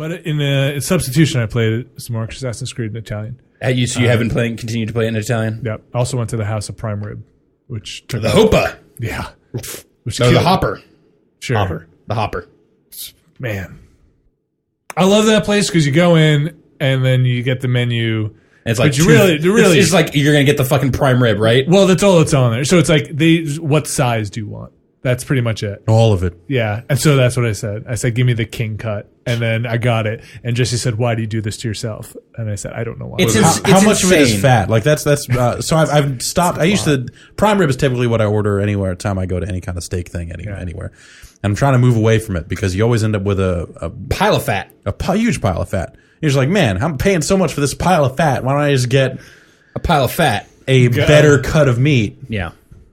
But in substitution, I played some more Assassin's Creed in Italian. So you haven't continued to play it in Italian? Yep. Also went to the House of Prime Rib, which took the Hopa. Yeah. The Hopper. Sure. The Hopper. Man. I love that place because you go in and then you get the menu. And it's like it's like you're gonna get the fucking prime rib, right? Well, that's all that's on there. So it's like what size do you want? That's pretty much it. All of it. Yeah. And so that's what I said. I said, give me the king cut. And then I got it. And Jesse said, why do you do this to yourself? And I said, I don't know why. How much of it is fat? Like that's so I've stopped. I used to, prime rib is typically what I order anywhere time I go to any kind of steak thing anywhere. And I'm trying to move away from it because you always end up with a pile of fat. A huge pile of fat. You're just like, man, I'm paying so much for this pile of fat. Why don't I just get a pile of fat? A better cut of meat. Yeah.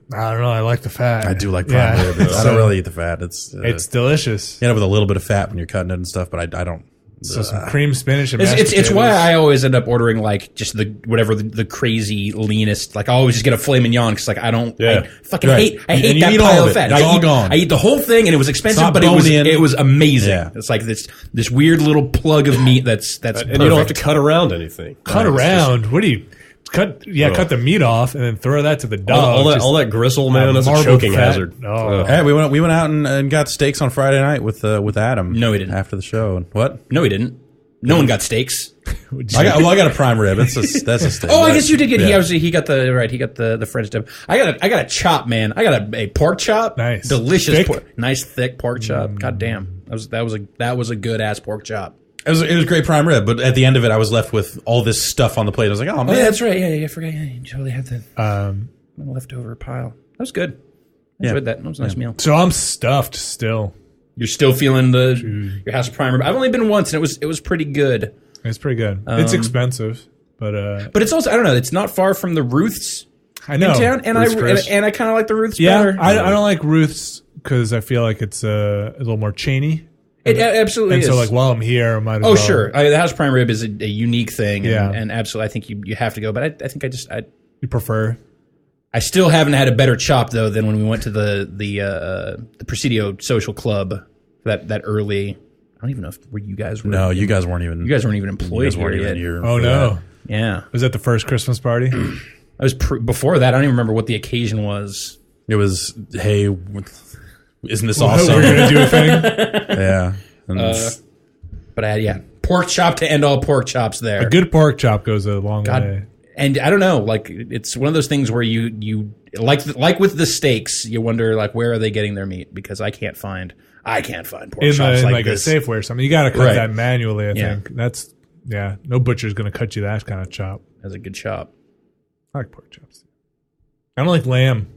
I don't know. I like the fat. I do like prime rib. I don't really eat the fat. It's delicious. You end up with a little bit of fat when you're cutting it and stuff, but I don't. So some cream spinach and it's why I always end up ordering like just the crazy leanest. Like I always just get a filet mignon because like I fucking hate that pile of fat. It's all gone. I eat the whole thing and it was expensive, but it was amazing. Yeah. It's like this weird little plug of meat that's and you don't have to cut around anything. Cut around? What do you? Cut the meat off and then throw that to the dog. All that gristle, man, that's a choking hazard. Oh. Hey, we went out and got steaks on Friday night with Adam. No, we didn't. After the show. What? No, we didn't. No one got steaks. I got a prime rib. That's a steak. Oh, I guess you did get. Yeah. He got the French dip. I got a chop, man. I got a pork chop. Nice, delicious, nice thick pork chop. God damn, that was a good ass pork chop. It was great prime rib, but at the end of it, I was left with all this stuff on the plate. I was like, oh, man. Oh, yeah, that's right. Yeah, I forgot. Yeah, you totally had the leftover pile. That was good. I enjoyed that. That was a nice meal. So I'm stuffed still. You're still feeling your House of Prime rib. I've only been once, and it was pretty good. It's pretty good. It's expensive, but it's also, I don't know. It's not far from the Ruth's. I know. In town, and I kind of like the Ruth's better. I don't like Ruth's because I feel like it's a little more chainy. It absolutely is. And so, like, while I'm here, I might as well. Oh, sure. The House Prime Rib is a unique thing. Yeah. And absolutely, I think you have to go. But I think You prefer? I still haven't had a better chop, though, than when we went to the Presidio Social Club that early. I don't even know if you guys were. No, you guys weren't even. You guys weren't even employed here yet. Oh, no. Yeah. Was that the first Christmas party? I was before that. I don't even remember what the occasion was. It was, hey... Isn't this awesome? We're going to do a thing? Yeah. But I had, pork chop to end all pork chops there. A good pork chop goes a long way. And I don't know, like, it's one of those things where you like with the steaks, you wonder, like, where are they getting their meat? Because I can't find pork chops like this. a Safeway or something. You got to cut that manually, I think. That's, no butcher's going to cut you that kind of chop. That's a good chop. I like pork chops. I don't like lamb.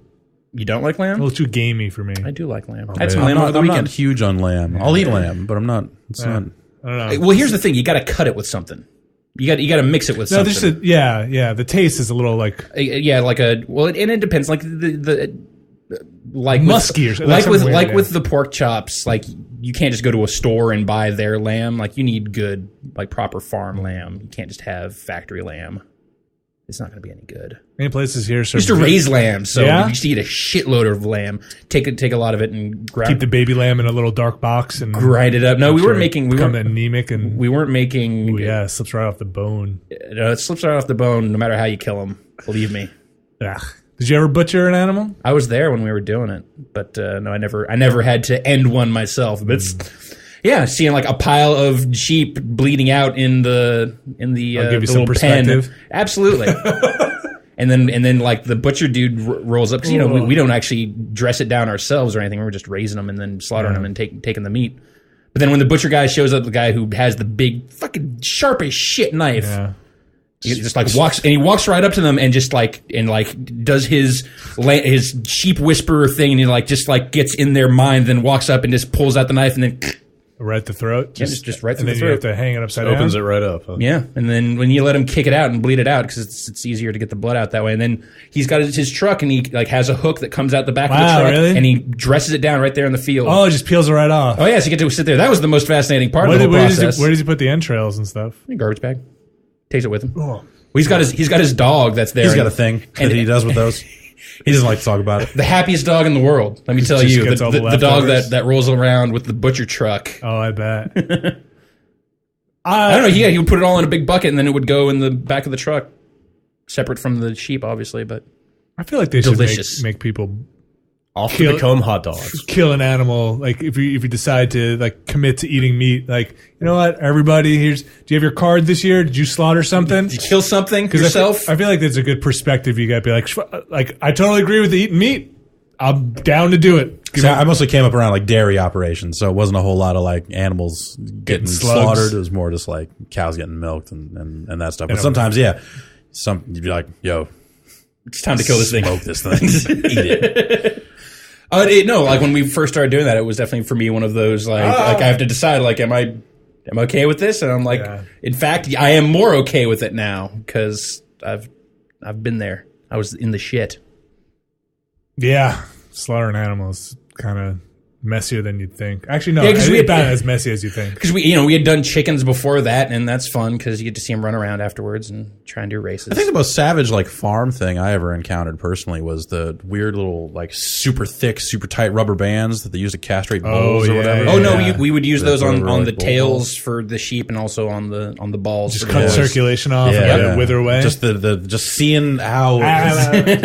You don't like lamb? A little too gamey for me. I do like lamb. I had some lamb over the weekend. I'm not huge on lamb. I'll eat lamb, but I'm not. It's not. I don't know. Well, here's the thing: you got to cut it with something. You got to mix it with something. The taste is a little like and it depends. Like like musky or something. Like with the pork chops, like you can't just go to a store and buy their lamb. Like you need good, like proper farm lamb. You can't just have factory lamb. It's not going to be any good. Many places here used to raise lamb, so you used to eat a shitload of lamb. Take a lot of it and keep the baby lamb in a little dark box and grind it up. No, we weren't anemic and we weren't making. Ooh, yeah, it slips right off the bone. It slips right off the bone, no matter how you kill them. Believe me. Ugh. Did you ever butcher an animal? I was there when we were doing it, but no, I never had to end one myself. But yeah, seeing like a pile of sheep bleeding out in the I'll give you the some little perspective. pen. Absolutely. and then like the butcher dude rolls up because we don't actually dress it down ourselves or anything. We're just raising them and then slaughtering them and taking the meat. But then when the butcher guy shows up, the guy who has the big fucking sharp as shit knife. Yeah. He just like walks right up to them and just does his sheep whisperer thing and he just gets in their mind, then walks up and just pulls out the knife and then right at the throat. Just right through the throat. And then you have to hang it upside down. Opens it right up. Huh? Yeah, and then when you let him kick it out and bleed it out because it's easier to get the blood out that way. And then he's got his truck and he has a hook that comes out the back of the truck and he dresses it down right there in the field. Oh, it just peels it right off. Oh yeah, so you get to sit there. That was the most fascinating part of the whole process. Where does he put the entrails and stuff? In a garbage bag. Takes it with him. Oh. Well, he's got his dog that's there. He's got a thing that he does with those. He doesn't like to talk about it. The happiest dog in the world. Let me tell you. The dog that rolls around with the butcher truck. Oh, I bet. I don't know. Yeah, he would put it all in a big bucket, and then it would go in the back of the truck, separate from the sheep, obviously. But I feel like they should make people off to become hot dogs. Kill an animal. Like if you decide to like commit to eating meat, like you know what, everybody, do you have your card this year? Did you slaughter something? Did you kill something yourself? I feel like that's a good perspective. You got to be like I totally agree with eating meat. I'm down to do it. So I mostly came up around like dairy operations, so it wasn't a whole lot of like animals getting slaughtered. It was more just like cows getting milked and that stuff. But sometimes, you'd be like, "Yo, it's time to kill this thing. Smoke this thing, eat it." No, like when we first started doing that, it was definitely for me one of those like I have to decide like am I okay with this? And I'm like, in fact, I am more okay with it now because I've been there. I was in the shit. Yeah, slaughtering animals kind of messier than you'd think. Actually, no, it's not as messy as you think. Because we had done chickens before that, and that's fun because you get to see them run around afterwards and try and do races. I think the most savage like farm thing I ever encountered personally was the weird little like super thick, super tight rubber bands that they use to castrate bulls or whatever. Oh no, we would use those on the tails for the sheep and also on the balls. Just cut circulation off and let it wither away. Just just seeing how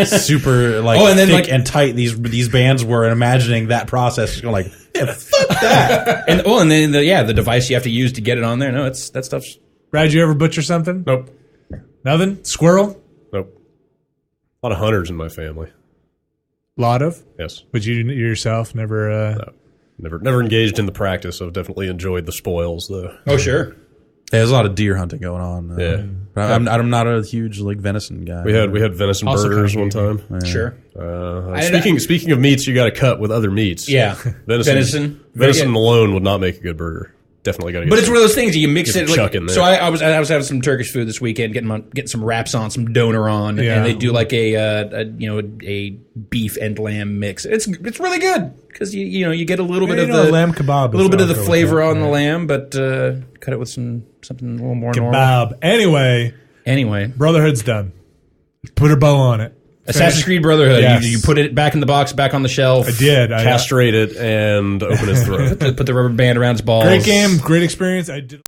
super like thick and tight these bands were and imagining that process. Going like, yeah, fuck that. and then the device you have to use to get it on there. No, that stuff's. Brad, you ever butcher something? Nope. Nothing? Squirrel? Nope. A lot of hunters in my family. Lot of? Yes. But you yourself never? No. Never engaged in the practice. I've definitely enjoyed the spoils though. Oh sure. Yeah, there's a lot of deer hunting going on. But I'm not a huge like venison guy. We had venison burgers one time. Yeah. Sure. Speaking of meats, you got to cut with other meats. Yeah, venison alone would not make a good burger. Definitely got to. But it's one of those things you mix it. Chuck in there. So I was having some Turkish food this weekend, getting some wraps on, some doner on, and they do like a beef and lamb mix. It's really good because you get a little bit of the lamb kebab, a little bit of the flavor on the lamb, but cut it with something a little more kebab. Normal. Anyway, Brotherhood's done. Put a bow on it. Assassin's Creed Brotherhood. Yes. You put it back in the box, back on the shelf. I did. Castrate it and open his throat. Put the rubber band around his balls. Great game. Great experience. I did.